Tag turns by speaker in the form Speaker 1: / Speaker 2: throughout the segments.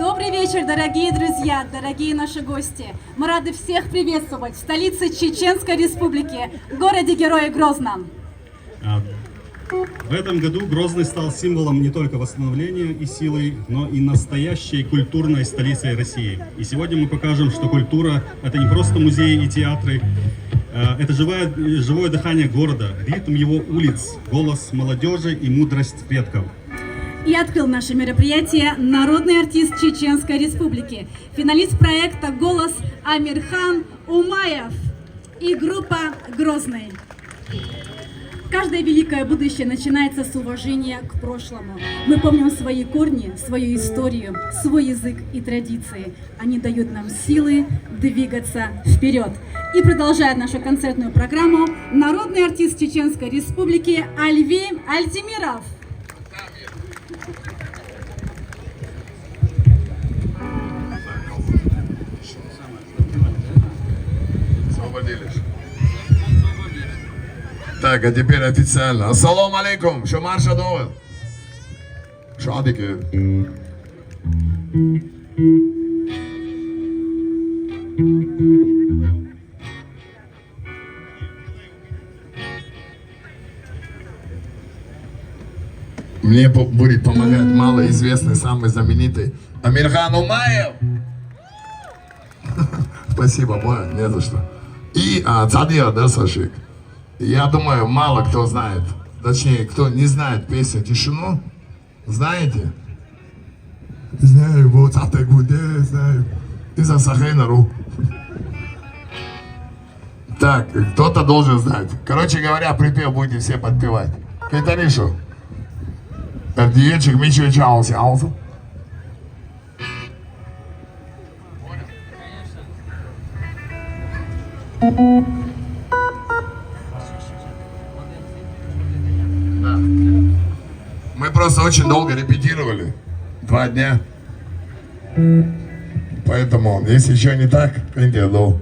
Speaker 1: Добрый вечер, дорогие друзья, дорогие наши гости. Мы рады всех приветствовать в столице Чеченской Республики, городе-герое Грозном.
Speaker 2: В этом году Грозный стал символом не только восстановления и силы, но и настоящей культурной столицей России. И сегодня мы покажем, что культура – это не просто музеи и театры, это живое дыхание города, ритм его улиц, голос молодежи и мудрость предков.
Speaker 1: И открыл наше мероприятие народный артист Чеченской Республики, финалист проекта «Голос» Амирхан Умаев и группа «Грозный». Каждое великое будущее начинается с уважения к прошлому. Мы помним свои корни, свою историю, свой язык и традиции. Они дают нам силы двигаться вперед. И продолжает нашу концертную программу народный артист Чеченской Республики Альви Альтимиров.
Speaker 3: Так, а теперь официально. Ассаламу алейкум. Что марша довел? Шадики. Мне будет помогать малоизвестный, самый знаменитый Амирхан Умаев. Спасибо, бой, не за что. И Цадир Дасашик. Я думаю, мало кто знает, точнее, кто не знает песню «Тишину». Знаете? Знаю, вот Атагуде, знаю. Из Асахейнару. Так, кто-то должен знать. Короче говоря, припев будете все подпевать. Кайтаришу. Ардиечек Мичу Чаус Яусу. Мы просто очень долго репетировали, 2 дня, поэтому, если еще не так, пойдем.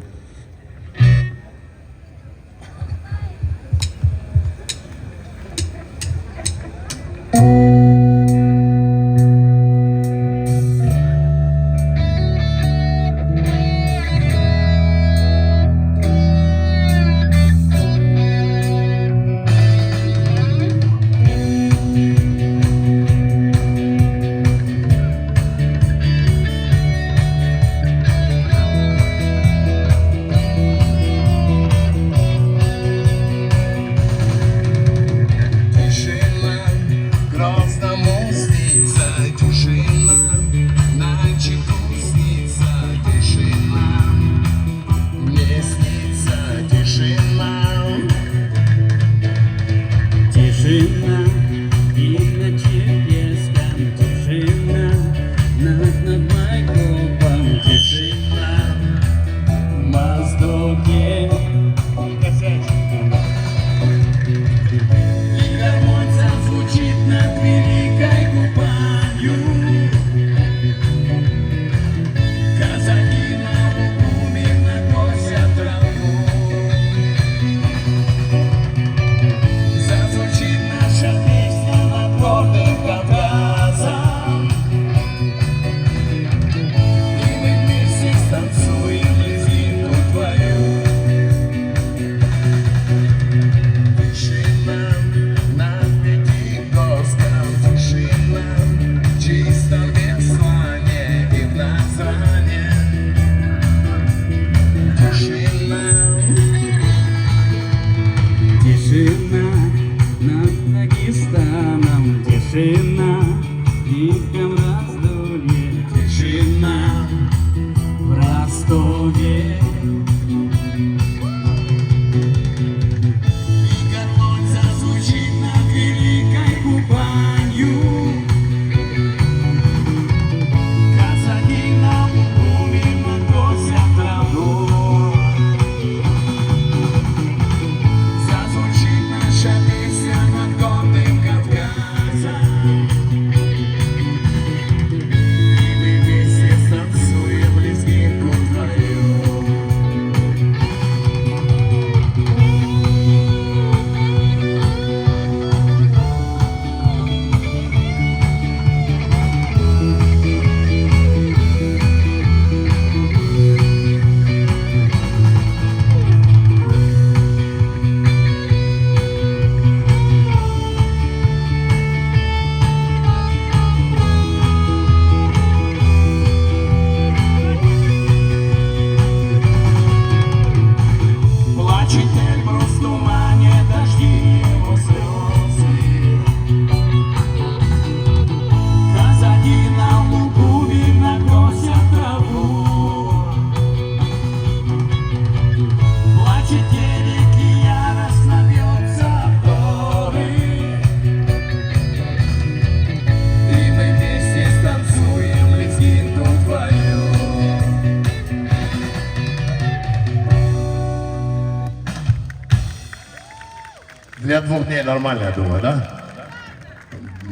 Speaker 3: Для 2 дней нормально, я думаю, да?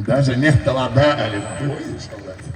Speaker 3: Даже не холода, или что, блядь.